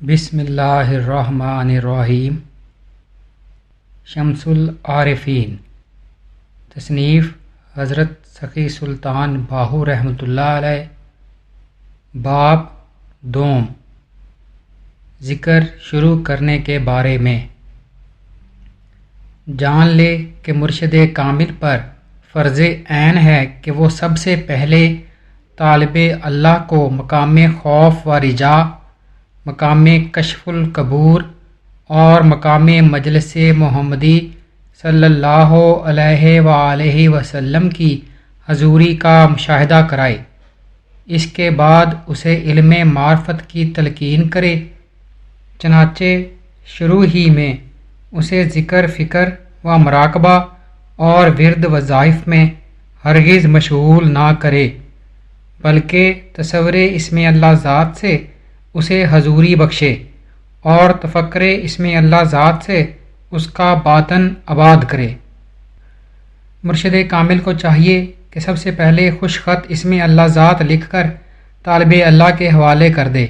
بسم اللہ الرحمن الرحیم۔ شمس العارفین، تصنیف حضرت سخی سلطان باہو رحمۃ اللہ علیہ۔ باب دوم، ذکر شروع کرنے کے بارے میں۔ جان لے کہ مرشد کامل پر فرض عین ہے کہ وہ سب سے پہلے طالب اللہ کو مقام خوف و رجا، مقام کشف القبور اور مقام مجلس محمدی صلی اللہ علیہ وآلہ وسلم کی حضوری کا مشاہدہ کرائے۔ اس کے بعد اسے علم معرفت کی تلقین کرے، چنانچہ شروع ہی میں اسے ذکر، فکر و مراقبہ اور ورد وظائف میں ہرگز مشغول نہ کرے، بلکہ تصور اسم اللہ ذات سے اسے حضوری بخشے اور تفکر اسم اللہ ذات سے اس کا باطن آباد کرے۔ مرشد کامل کو چاہیے کہ سب سے پہلے خوش خط اسم اللہ ذات لکھ کر طالب اللہ کے حوالے کر دے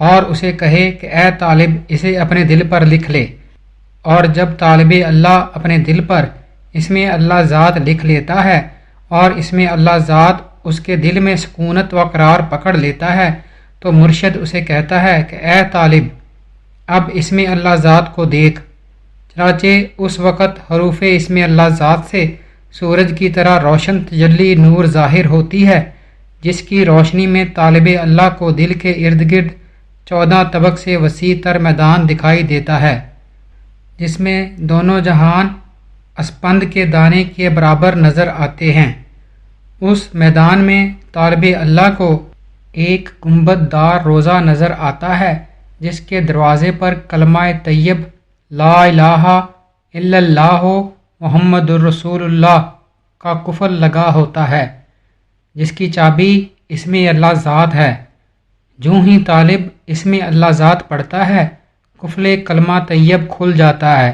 اور اسے کہے کہ اے طالب، اسے اپنے دل پر لکھ لے۔ اور جب طالب اللہ اپنے دل پر اسم اللہ ذات لکھ لیتا ہے اور اسم اللہ ذات اس کے دل میں سکونت و قرار پکڑ لیتا ہے تو مرشد اسے کہتا ہے کہ اے طالب، اب اسم اللہ ذات کو دیکھ۔ چنانچہ اس وقت حروف اسم اللہ ذات سے سورج کی طرح روشن تجلی نور ظاہر ہوتی ہے، جس کی روشنی میں طالب اللہ کو دل کے ارد گرد 14 طبق سے وسیع تر میدان دکھائی دیتا ہے، جس میں دونوں جہان اسپند کے دانے کے برابر نظر آتے ہیں۔ اس میدان میں طالب اللہ کو ایک گنبد دار روضہ نظر آتا ہے، جس کے دروازے پر کلمہ طیب لا الہ الا اللہ محمد الرسول اللہ کا قفل لگا ہوتا ہے، جس کی چابی اسم اللہ ذات ہے۔ جوں ہی طالب اسم اللہ ذات پڑھتا ہے، قفل کلمہ طیب کھل جاتا ہے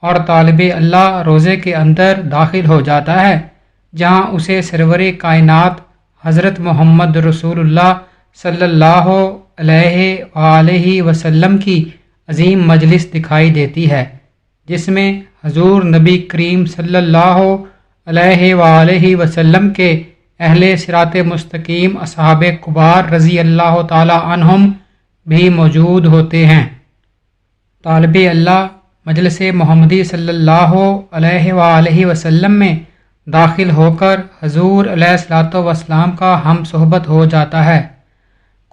اور طالب اللہ روضے کے اندر داخل ہو جاتا ہے، جہاں اسے سرور کائنات حضرت محمد رسول اللہ صلی اللہ علیہ وآلہ وسلم کی عظیم مجلس دکھائی دیتی ہے، جس میں حضور نبی کریم صلی اللہ علیہ وآلہ وسلم کے اہل صراط مستقیم اصحاب کبار رضی اللہ تعالی عنہم بھی موجود ہوتے ہیں۔ طالب اللہ مجلس محمدی صلی اللہ علیہ وآلہ وسلم میں داخل ہو کر حضور علیہ الصلوۃ والسلام کا ہم صحبت ہو جاتا ہے۔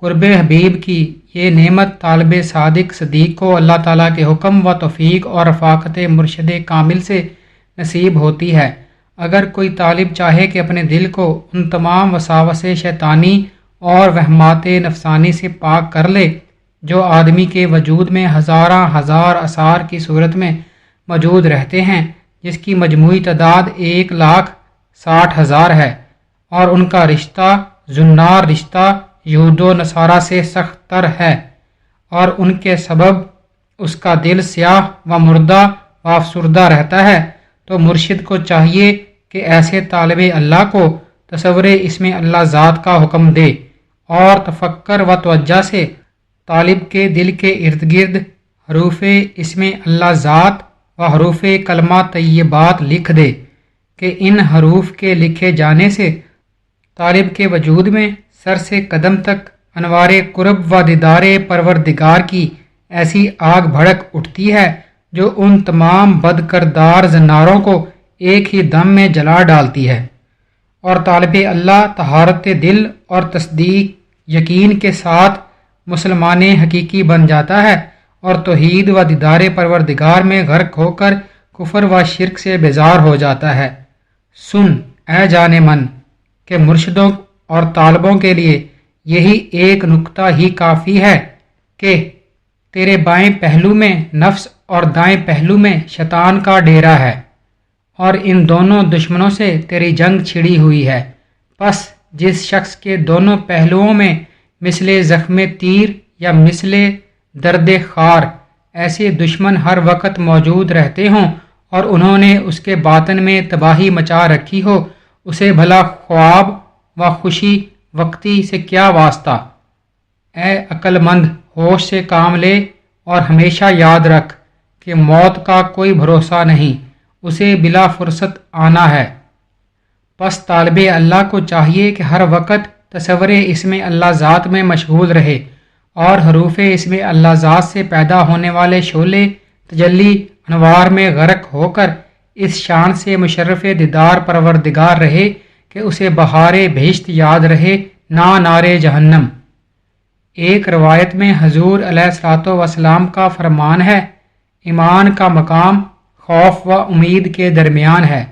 قرب حبیب کی یہ نعمت طالب صادق صدیق کو اللہ تعالیٰ کے حکم و توفیق اور رفاقت مرشد کامل سے نصیب ہوتی ہے۔ اگر کوئی طالب چاہے کہ اپنے دل کو ان تمام وساوس شیطانی اور وہمات نفسانی سے پاک کر لے جو آدمی کے وجود میں ہزاراں ہزار اثار کی صورت میں موجود رہتے ہیں، جس کی مجموعی تعداد 1,60,000 ہے، اور ان کا رشتہ زنار رشتہ یہود و نصارہ سے سخت تر ہے، اور ان کے سبب اس کا دل سیاہ و مردہ و افسردہ رہتا ہے، تو مرشد کو چاہیے کہ ایسے طالب اللہ کو تصور اسم اللہ ذات کا حکم دے اور تفکر و توجہ سے طالب کے دل کے ارد گرد حروف اسم اللہ ذات و حروف کلمہ طیبات لکھ دے کہ ان حروف کے لکھے جانے سے طالب کے وجود میں سر سے قدم تک انوار قرب و دیدار پروردگار کی ایسی آگ بھڑک اٹھتی ہے جو ان تمام بد کردار زناروں کو ایک ہی دم میں جلا ڈالتی ہے، اور طالب اللہ طہارت دل اور تصدیق یقین کے ساتھ مسلمان حقیقی بن جاتا ہے اور توحید و دیدار پروردگار میں غرق ہو کر کفر و شرک سے بیزار ہو جاتا ہے۔ سن اے جان من کہ مرشدوں اور طالبوں کے لیے یہی ایک نکتہ ہی کافی ہے کہ تیرے بائیں پہلو میں نفس اور دائیں پہلو میں شیطان کا ڈیرا ہے، اور ان دونوں دشمنوں سے تیری جنگ چھڑی ہوئی ہے۔ پس جس شخص کے دونوں پہلوؤں میں مثل زخم تیر یا مثل درد خار ایسے دشمن ہر وقت موجود رہتے ہوں اور انہوں نے اس کے باطن میں تباہی مچا رکھی ہو، اسے بھلا خواب و خوشی وقتی سے کیا واسطہ؟ اے عقل مند ہوش سے کام لے اور ہمیشہ یاد رکھ کہ موت کا کوئی بھروسہ نہیں، اسے بلا فرصت آنا ہے۔ پس طالب اللہ کو چاہیے کہ ہر وقت تصور اسم اللہ ذات میں مشغول رہے اور حروف اسم اللہ ذات سے پیدا ہونے والے شعلے تجلی انوار میں غرق ہو کر اس شان سے مشرف دیدار پروردگار رہے کہ اسے بہار بہشت یاد رہے، نہ نار جہنم۔ ایک روایت میں حضور علیہ الصلوۃ والسلام کا فرمان ہے، ایمان کا مقام خوف و امید کے درمیان ہے۔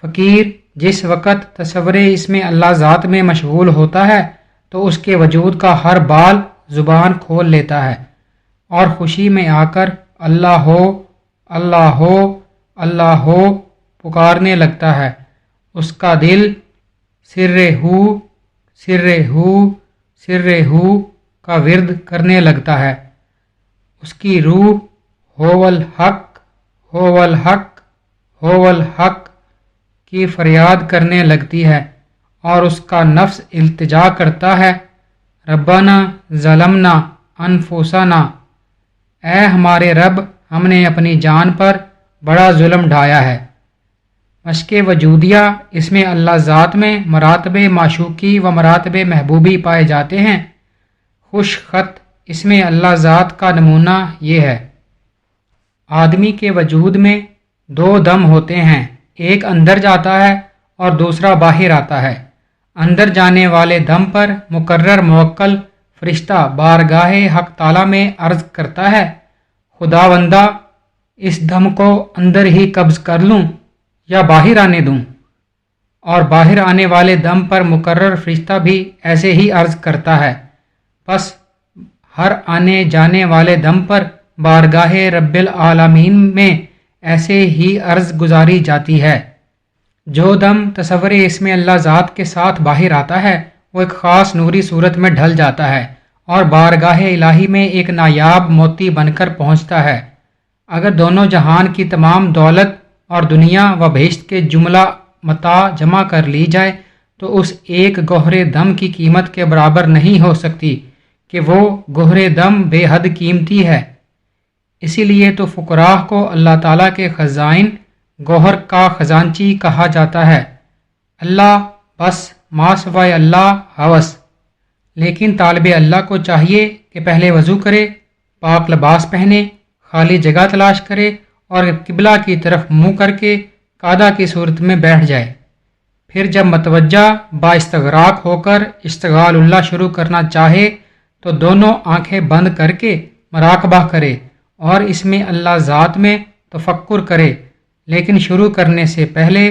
فقیر جس وقت تصور اسم اللہ ذات میں مشغول ہوتا ہے تو اس کے وجود کا ہر بال زبان کھول لیتا ہے اور خوشی میں آ کر اللہ ہو اللہ ہو اللہ ہو پکارنے لگتا ہے۔ اس کا دل سر ہو سر ہو سر ہو کا ورد کرنے لگتا ہے، اس کی روح ہو الحق ہو الحق ہو الحق کی فریاد کرنے لگتی ہے اور اس کا نفس التجا کرتا ہے، ربنا ظلمنا انفسنا، اے ہمارے رب ہم نے اپنی جان پر بڑا ظلم ڈھایا ہے۔ مشق وجودیہ اس میں اللہ ذات میں مراتب معشوقی و مراتب محبوبی پائے جاتے ہیں۔ خوش خط اس میں اللہ ذات کا نمونہ یہ ہے۔ آدمی کے وجود میں دو دم ہوتے ہیں، ایک اندر جاتا ہے اور دوسرا باہر آتا ہے۔ اندر جانے والے دم پر مقرر موکل فرشتہ بارگاہ حق تعالی میں عرض کرتا ہے، خداوندہ اس دم کو اندر ہی قبض کر لوں یا باہر آنے دوں؟ اور باہر آنے والے دم پر مقرر فرشتہ بھی ایسے ہی عرض کرتا ہے۔ پس ہر آنے جانے والے دم پر بارگاہ رب العالمین میں ایسے ہی عرض گزاری جاتی ہے۔ جو دم تصور اسم اللہ ذات کے ساتھ باہر آتا ہے وہ ایک خاص نوری صورت میں ڈھل جاتا ہے اور بارگاہ الہی میں ایک نایاب موتی بن کر پہنچتا ہے۔ اگر دونوں جہان کی تمام دولت اور دنیا و بہشت کے جملہ متاع جمع کر لی جائے تو اس ایک گوہر دم کی قیمت کے برابر نہیں ہو سکتی کہ وہ گوہر دم بے حد قیمتی ہے۔ اسی لیے تو فقراء کو اللہ تعالیٰ کے خزائن گوہر کا خزانچی کہا جاتا ہے۔ اللہ بس ما سوائے اللہ ہوس۔ لیکن طالب اللہ کو چاہیے کہ پہلے وضو کرے، پاک لباس پہنے، خالی جگہ تلاش کرے اور قبلہ کی طرف منہ کر کے قعدہ کی صورت میں بیٹھ جائے۔ پھر جب متوجہ با استغراق ہو کر اشتغال اللہ شروع کرنا چاہے تو دونوں آنکھیں بند کر کے مراقبہ کرے اور اس میں اللہ ذات میں تفکر کرے۔ لیکن شروع کرنے سے پہلے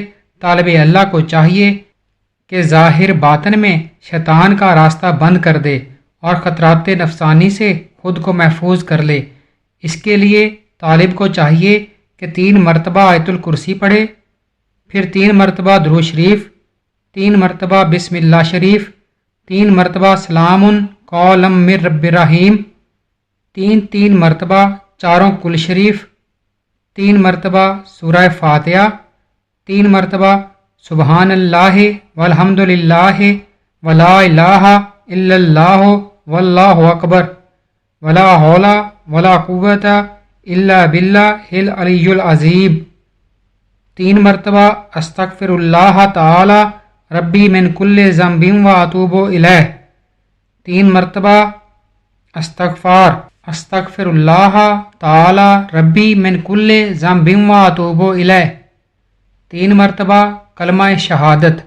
طالب اللہ کو چاہیے کہ ظاہر باطن میں شیطان کا راستہ بند کر دے اور خطرات نفسانی سے خود کو محفوظ کر لے۔ اس کے لیے طالب کو چاہیے کہ 3 مرتبہ آیت الکرسی پڑھے، پھر 3 مرتبہ درود شریف، 3 مرتبہ بسم اللہ شریف، 3 مرتبہ سلام قولا من رب رحیم، 3 مرتبہ چاروں کل شریف، 3 مرتبہ سورہ فاتحہ، 3 مرتبہ سبحان اللہ والحمد للہ ولا الہ الا اللہ واللہ اکبر ولا حول ولا قوت الا باللہ العلی العظیم، 3 مرتبہ استغفر اللہ تعالی ربی من کل ذنب و اتوب الیہ، 3 مرتبہ استغفر اللہ تعالی ربی من کل ذنب و اتوب الیہ، 3 مرتبہ کلمہ شہادت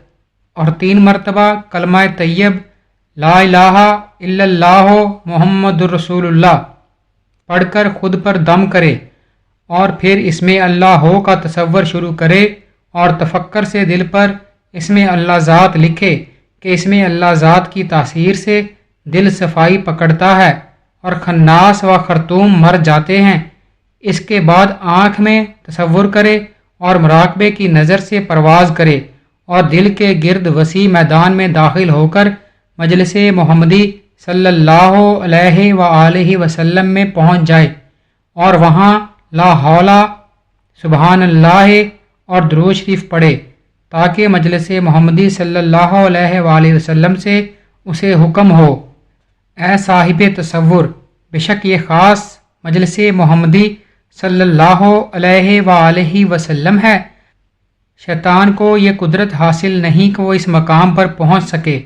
اور 3 مرتبہ کلمہ طیب لا الہ الا اللہ محمد الرسول اللہ پڑھ کر خود پر دم کرے اور پھر اس میں اللہ ہو کا تصور شروع کرے اور تفکر سے دل پر اس میں اللہ ذات لکھے کہ اس میں اللہ ذات کی تاثیر سے دل صفائی پکڑتا ہے اور خناس و خرطوم مر جاتے ہیں۔ اس کے بعد آنکھ میں تصور کرے اور مراقبے کی نظر سے پرواز کرے اور دل کے گرد وسیع میدان میں داخل ہو کر مجلس محمدی صلی اللہ علیہ وآلہ وسلم میں پہنچ جائے اور وہاں لا حول سبحان اللہ اور درود شریف پڑھے تاکہ مجلس محمدی صلی اللہ علیہ وآلہ وسلم سے اسے حکم ہو، اے صاحب تصور، بے شک یہ خاص مجلس محمدی صلی اللہ علیہ وآلہ وسلم ہے۔ شیطان کو یہ قدرت حاصل نہیں کہ وہ اس مقام پر پہنچ سکے۔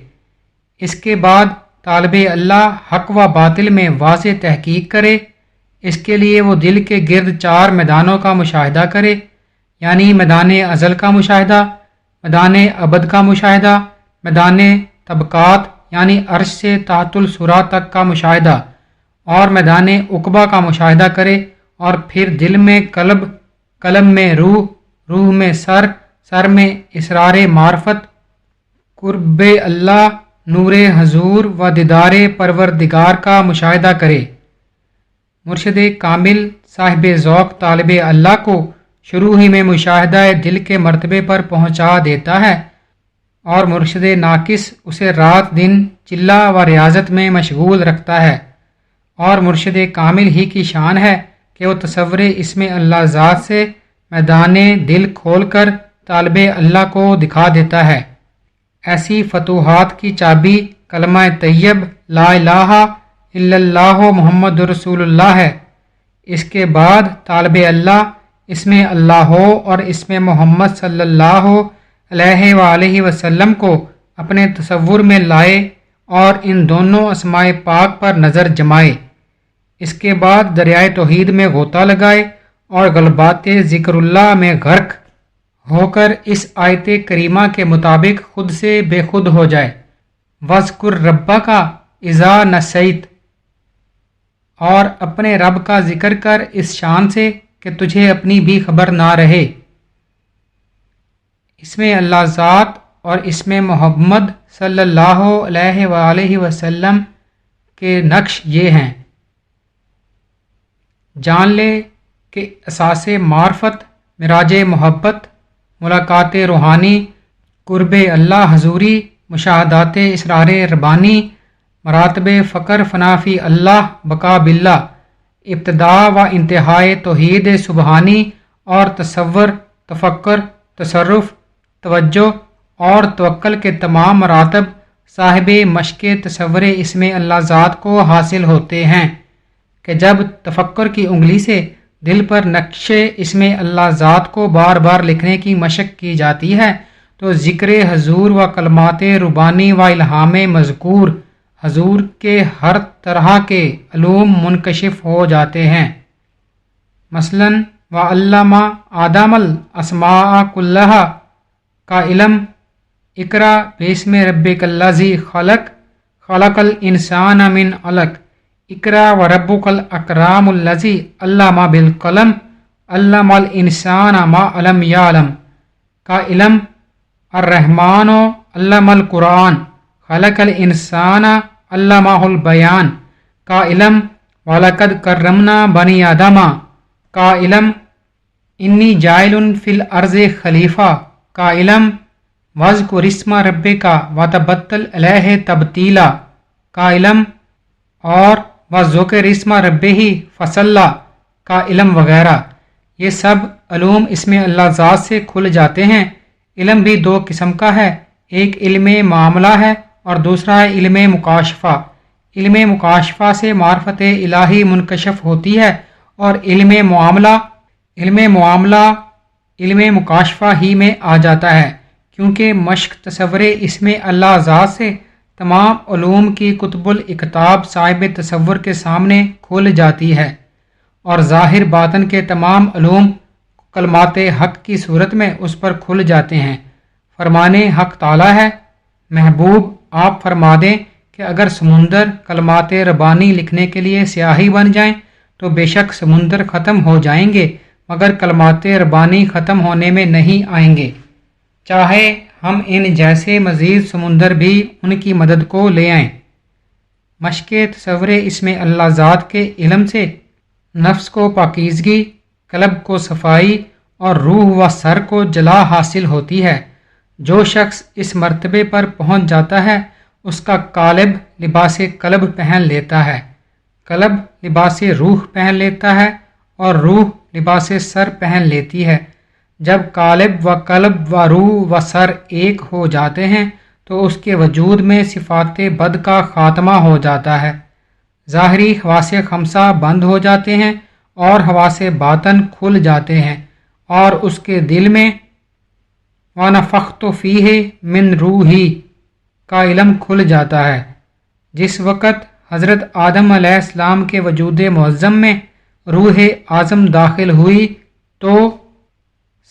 اس کے بعد طالب اللہ حق و باطل میں واضح تحقیق کرے۔ اس کے لیے وہ دل کے گرد 4 میدانوں کا مشاہدہ کرے، یعنی میدان ازل کا مشاہدہ، میدان ابد کا مشاہدہ، میدان طبقات یعنی عرش سے تحت الثری تک کا مشاہدہ، اور میدان عقبہ کا مشاہدہ کرے، اور پھر دل میں قلب، قلب میں روح، روح میں سر، سر میں اسرار معرفت، قرب اللہ، نور حضور و دیدار پروردگار کا مشاہدہ کرے۔ مرشد کامل صاحب ذوق طالب اللہ کو شروع ہی میں مشاہدہ دل کے مرتبے پر پہنچا دیتا ہے، اور مرشد ناقص اسے رات دن چلہ و ریاضت میں مشغول رکھتا ہے۔ اور مرشد کامل ہی کی شان ہے کہ وہ تصور اسم اللہ ذات سے میدان دل کھول کر طالب اللہ کو دکھا دیتا ہے۔ ایسی فتوحات کی چابی کلمہ طیب لا الہ الا اللہ محمد رسول اللہ ہے۔ اس کے بعد طالب اللہ اسم اللہ اور اسم محمد صلی اللہ علیہ وآلہ وسلم کو اپنے تصور میں لائے اور ان دونوں اسماء پاک پر نظر جمائے۔ اس کے بعد دریائے توحید میں غوطہ لگائے اور غلبات ذکر اللہ میں غرق ہو کر اس آیت کریمہ کے مطابق خود سے بے خود ہو جائے، وَاذْكُرْ رَبَّكَ اِذَا نَسِيْتَ، اور اپنے رب کا ذکر کر اس شان سے کہ تجھے اپنی بھی خبر نہ رہے۔ اسم اللہ ذات اور اسم محمد صلی اللہ علیہ وآلہ وسلم کے نقش یہ ہیں: جان لے کہ اساس معرفت، معراج محبت، ملاقات روحانی، قرب اللہ حضوری، مشاہدات اسرار ربانی، مراتب فقر فنا فی اللہ بقا باللہ، ابتداء و انتہائے توحید سبحانی، اور تصور، تفکر، تصرف، توجہ اور توکل کے تمام مراتب صاحب مشق تصور اسم اللہ ذات کو حاصل ہوتے ہیں کہ جب تفکر کی انگلی سے دل پر نقش اسم اللہ ذات کو بار بار لکھنے کی مشق کی جاتی ہے تو ذکر حضور و کلمات ربانی و الہام مذکور حضور کے ہر طرح کے علوم منکشف ہو جاتے ہیں۔ مثلاً وَعَلَّمَ آدَمَ الْأَسْمَاءَ كُلَّهَا کا علم، اقرأ بِاسْمِ رَبِّكَ الَّذِي خَلَقَ خَلَقَ الْإِنسَانَ مِنْ عَلَقٍ اقرأ وَرَبُّكَ الْأَكْرَمُ الَّذِي عَلَّمَ بِالْقَلَمِ عَلَّمَ الْإِنسَانَ مَا لَمْ يَعْلَمْ کا علم، الرحمن علم القرآن خلق الانسان علمہ البیان کا علم، وَلَقَدْ كَرَّمْنَا بَنِي آدَمَ کا علم، انی جاعل فی الارض خلیفہ کا علم، وَاذْكُرِ اسْمَ رَبِّكَ وَتَبَتَّلْ الیہ تبتیلا کا علم، اور وَذُكِرَ اسْمَ رَبِّهِ فَصَلَّى کا علم وغیرہ۔ یہ سب علوم اسم اللہ ذات سے کھل جاتے ہیں۔ علم بھی 2 قسم کا ہے، ایک علم معاملہ ہے اور دوسرا ہے علم مکاشفہ۔ علم مکاشفہ سے معرفت الہی منکشف ہوتی ہے، اور علم معاملہ علم مکاشفہ ہی میں آ جاتا ہے، کیونکہ مشق تصور اسم اللہ ذات سے تمام علوم کی کتب الاقطاب صاحب تصور کے سامنے کھل جاتی ہے، اور ظاہر باطن کے تمام علوم کلمات حق کی صورت میں اس پر کھل جاتے ہیں۔ فرمان حق تعالی ہے: محبوب آپ فرما دیں کہ اگر سمندر کلمات ربانی لکھنے کے لیے سیاہی بن جائیں تو بے شک سمندر ختم ہو جائیں گے، مگر کلمات ربانی ختم ہونے میں نہیں آئیں گے، چاہے ہم ان جیسے مزید سمندر بھی ان کی مدد کو لے آئیں۔ مشق تصور اسم اللہ ذات کے علم سے نفس کو پاکیزگی، قلب کو صفائی اور روح و سر کو جلا حاصل ہوتی ہے۔ جو شخص اس مرتبے پر پہنچ جاتا ہے اس کا قالب لباس قلب پہن لیتا ہے، قلب لباس روح پہن لیتا ہے، اور روح لباس سر پہن لیتی ہے۔ جب قالب و قلب و روح و سر ایک ہو جاتے ہیں تو اس کے وجود میں صفات بد کا خاتمہ ہو جاتا ہے۔ ظاہری حواس خمسہ بند ہو جاتے ہیں اور حواس باطن کھل جاتے ہیں، اور اس کے دل میں وَنَفَخْتُ فِيهِ مِن رُوحِی کا علم کھل جاتا ہے۔ جس وقت حضرت آدم علیہ السلام کے وجود معظم میں روح اعظم داخل ہوئی تو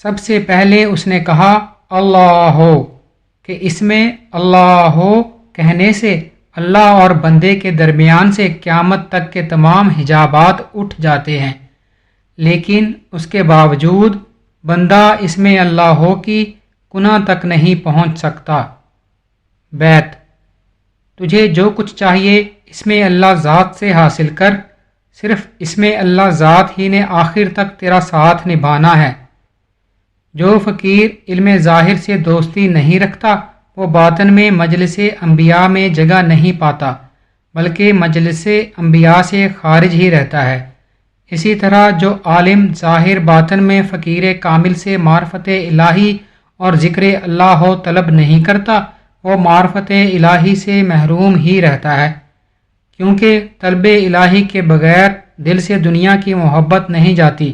سب سے پہلے اس نے کہا اللہ ہو، کہ اس میں اللہ ہو کہنے سے اللہ اور بندے کے درمیان سے قیامت تک کے تمام حجابات اٹھ جاتے ہیں، لیکن اس کے باوجود بندہ اس میں اللہ ہو کی کنہ تک نہیں پہنچ سکتا۔ بیت: تجھے جو کچھ چاہیے اس میں اللہ ذات سے حاصل کر، صرف اس میں اللہ ذات ہی نے آخر تک تیرا ساتھ نبھانا ہے۔ جو فقیر علم ظاہر سے دوستی نہیں رکھتا وہ باطن میں مجلس انبیاء میں جگہ نہیں پاتا، بلکہ مجلس انبیاء سے خارج ہی رہتا ہے۔ اسی طرح جو عالم ظاہر باطن میں فقیر کامل سے معرفت الہی اور ذکر اللہ ہو طلب نہیں کرتا، وہ معرفت الہی سے محروم ہی رہتا ہے، کیونکہ طلب الہی کے بغیر دل سے دنیا کی محبت نہیں جاتی،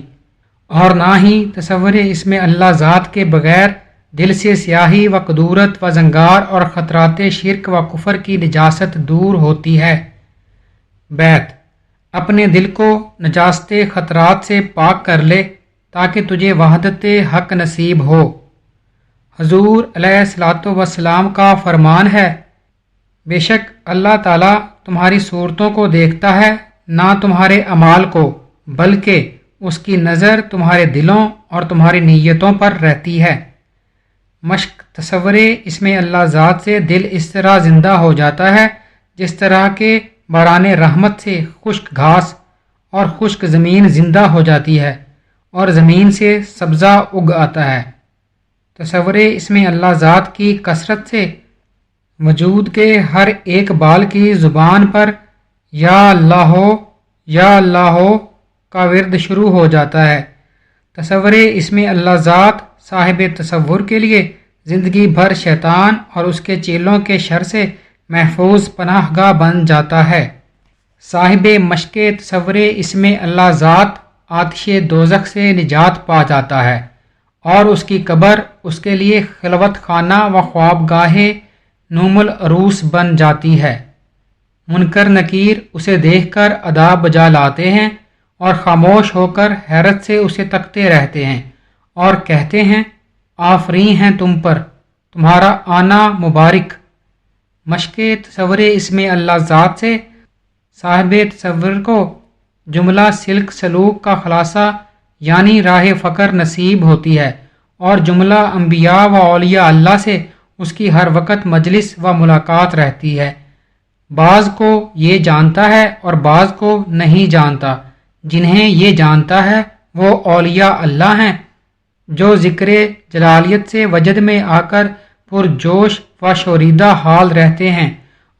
اور نہ ہی تصور اسم اللہ ذات کے بغیر دل سے سیاہی و کدورت و زنگار اور خطرات شرک و کفر کی نجاست دور ہوتی ہے۔ بیت: اپنے دل کو نجاست خطرات سے پاک کر لے تاکہ تجھے وحدت حق نصیب ہو۔ حضور علیہ الصلاۃ والسلام کا فرمان ہے، بے شک اللہ تعالیٰ تمہاری صورتوں کو دیکھتا ہے، نہ تمہارے اعمال کو، بلکہ اس کی نظر تمہارے دلوں اور تمہاری نیتوں پر رہتی ہے۔ مشق تصور اس میں اللہ ذات سے دل اس طرح زندہ ہو جاتا ہے جس طرح کہ باران رحمت سے خشک گھاس اور خشک زمین زندہ ہو جاتی ہے اور زمین سے سبزہ اگ آتا ہے۔ تصور اس میں اللہ ذات کی کثرت سے وجود کے ہر ایک بال کی زبان پر یا اللہ ہو کا ورد شروع ہو جاتا ہے۔ تصور اس میں اللہ ذات صاحب تصور کے لیے زندگی بھر شیطان اور اس کے چیلوں کے شر سے محفوظ پناہ گاہ بن جاتا ہے۔ صاحب مشق تصور اس میں اللہ ذات آتش دوزخ سے نجات پا جاتا ہے اور اس کی قبر اس کے لیے خلوت خانہ و خوابگاہ نوم العروس بن جاتی ہے۔ منکر نکیر اسے دیکھ کر ادا بجا لاتے ہیں اور خاموش ہو کر حیرت سے اسے تکتے رہتے ہیں اور کہتے ہیں آفرین ہیں تم پر، تمہارا آنا مبارک۔ مشق تصور اس میں اللہ ذات سے صاحب تصور کو جملہ سلک سلوک کا خلاصہ یعنی راہ فقر نصیب ہوتی ہے، اور جملہ انبیاء و اولیاء اللہ سے اس کی ہر وقت مجلس و ملاقات رہتی ہے۔ بعض کو یہ جانتا ہے اور بعض کو نہیں جانتا۔ جنہیں یہ جانتا ہے وہ اولیاء اللہ ہیں جو ذکر جلالیت سے وجد میں آ کر پرجوش و شوریدہ حال رہتے ہیں،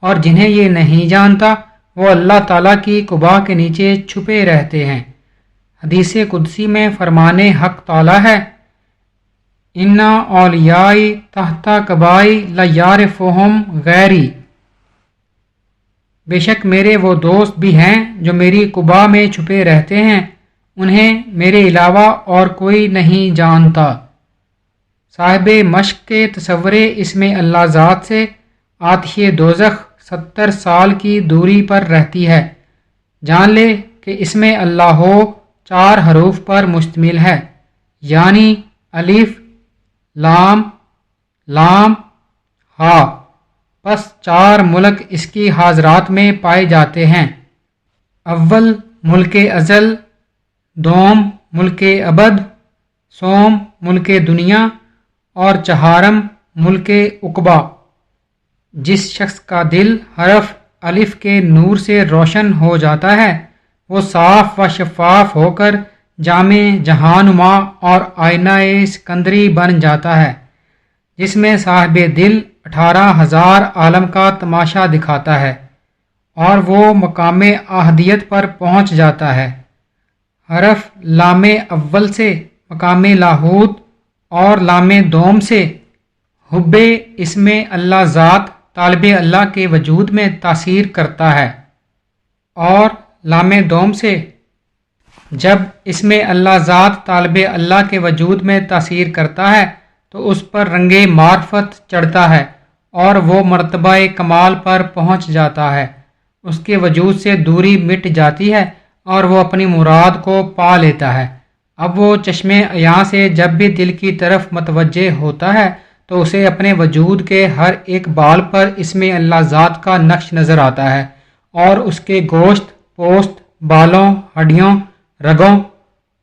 اور جنہیں یہ نہیں جانتا وہ اللہ تعالیٰ کی قبا کے نیچے چھپے رہتے ہیں۔ حدیث قدسی میں فرمان حق تعالیٰ ہے، اِنَّ اولیائی تحت قبائی لیعرفہم غیری، بے شک میرے وہ دوست بھی ہیں جو میری قبا میں چھپے رہتے ہیں، انہیں میرے علاوہ اور کوئی نہیں جانتا۔ صاحب مشق کے تصور اس میں اللہ ذات سے آتش دوزخ 70 سال کی دوری پر رہتی ہے۔ جان لے کہ اس میں اللہ ہو 4 حروف پر مشتمل ہے، یعنی الف، لام، ہا۔ پس 4 ملک اس کی حاضرات میں پائے جاتے ہیں۔ اول ملک ازل، دوم ملک ابد، سوم ملک دنیا، اور چہارم ملک عقبہ۔ جس شخص کا دل حرف الف کے نور سے روشن ہو جاتا ہے وہ صاف و شفاف ہو کر جامع جہانما اور آئینہ سکندری بن جاتا ہے، جس میں صاحب دل 18,000 عالم کا تماشا دکھاتا ہے اور وہ مقام احدیت پر پہنچ جاتا ہے۔ حرف لام اول سے مقام لاہوت اور لام دوم سے حب اسم اللہ ذات طالب اللہ کے وجود میں تاثیر کرتا ہے، اور لام دوم سے جب اسم اللہ ذات طالب اللہ کے وجود میں تاثیر کرتا ہے تو اس پر رنگ معرفت چڑھتا ہے اور وہ مرتبہ کمال پر پہنچ جاتا ہے، اس کے وجود سے دوری مٹ جاتی ہے اور وہ اپنی مراد کو پا لیتا ہے۔ اب وہ چشم عیاں سے جب بھی دل کی طرف متوجہ ہوتا ہے تو اسے اپنے وجود کے ہر ایک بال پر اسم اللہ ذات کا نقش نظر آتا ہے اور اس کے گوشت، پوست، بالوں، ہڈیوں، رگوں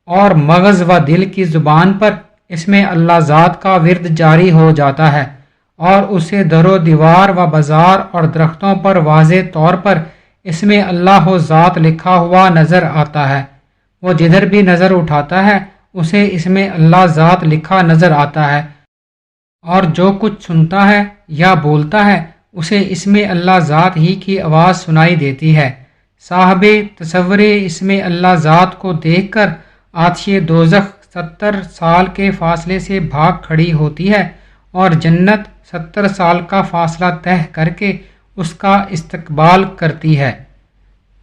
اور مغز و دل کی زبان پر اسم اللہ ذات کا ورد جاری ہو جاتا ہے اور اسے در و دیوار و بازار اور درختوں پر واضح طور پر اسم اللہ ذات لکھا ہوا نظر آتا ہے۔ وہ جدھر بھی نظر اٹھاتا ہے اسے اسم اللہ ذات لکھا نظر آتا ہے اور جو کچھ سنتا ہے یا بولتا ہے اسے اسم اللہ ذات ہی کی آواز سنائی دیتی ہے۔ صاحب تصور اسم اللہ ذات کو دیکھ کر آتش دوزخ 70 سال کے فاصلے سے بھاگ کھڑی ہوتی ہے اور جنت 70 سال کا فاصلہ طے کر کے اس کا استقبال کرتی ہے۔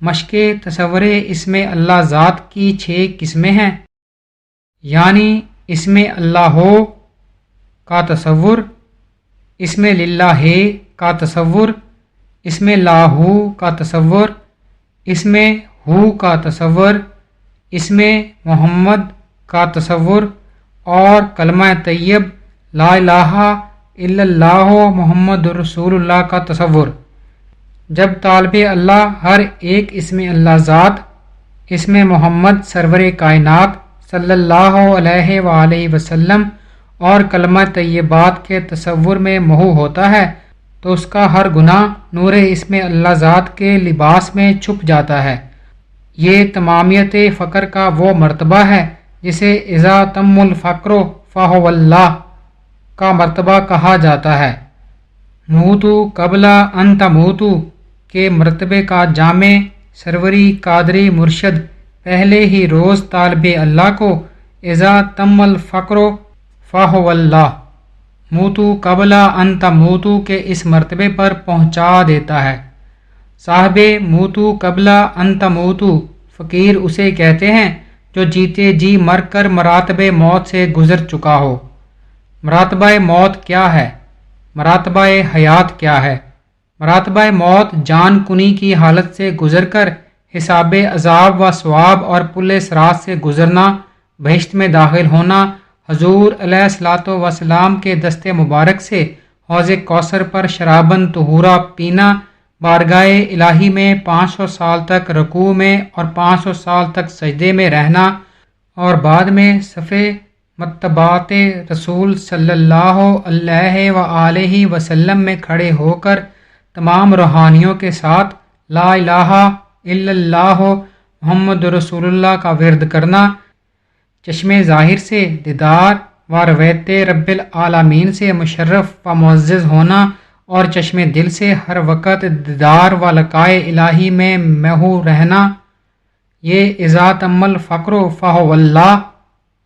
مشق تصور اسم اللہ ذات کی 6 قسمیں ہیں، یعنی اسم اللہ کا تصور، اسم للہ کا تصور، اسم لاہو کا تصور، اسم ہو کا تصور، اسم محمد کا تصور اور کلمہ طیب لا الہ الا اللہ محمد رسول اللہ کا تصور۔ جب طالب اللہ ہر ایک اسم اللہ ذات، اسم محمد سرور کائنات صلی اللہ علیہ وآلہ وسلم اور کلمہ طیبات کے تصور میں محو ہوتا ہے تو اس کا ہر گناہ نور اسم اللہ ذات کے لباس میں چھپ جاتا ہے۔ یہ تمامیت فقر کا وہ مرتبہ ہے جسے اذا تم الفقر فہو اللہ کا مرتبہ کہا جاتا ہے۔ موتو قبل ان تموتو کے مرتبے کا جامع سروری قادری مرشد پہلے ہی روز طالب اللہ کو اذا تم الفقر فہو اللہ، موتو قبل ان تموتو کے اس مرتبے پر پہنچا دیتا ہے۔ صاحب موتو قبل ان تموتو فقیر اسے کہتے ہیں جو جیتے جی مر کر مراتب موت سے گزر چکا ہو۔ مراتبہ موت کیا ہے؟ مراتبہ حیات کیا ہے؟ مراتبہ موت جان کنی کی حالت سے گزر کر حساب عذاب و ثواب اور پل صراط سے گزرنا، بہشت میں داخل ہونا، حضور علیہ الصلوۃ والسلام کے دست مبارک سے حوض کوثر پر شرابن طہورا پینا، بارگاہ الہی میں 500 سال تک رکوع میں اور 500 سال تک سجدے میں رہنا اور بعد میں صف متبعات رسول صلی اللہ علیہ وآلہ وسلم میں کھڑے ہو کر تمام روحانیوں کے ساتھ لا الہ الا اللہ محمد رسول اللہ کا ورد کرنا، چشم ظاہر سے دیدار و رویت رب العالمین سے مشرف و معزز ہونا اور چشم دل سے ہر وقت دیدار و لقائے الہی میں محو رہنا، یہ اذا تم الفقر فہو اللہ،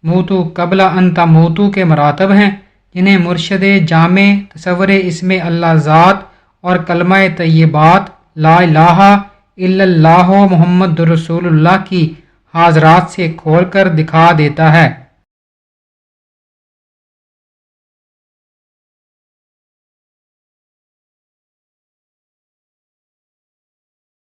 موتو قبل ان تموتو کے مراتب ہیں جنہیں مرشد جامع تصور اسم اللہ ذات اور کلمہ طیبات لا الہ الا اللہ محمد رسول اللہ کی حاضرات سے کھول کر دکھا دیتا ہے۔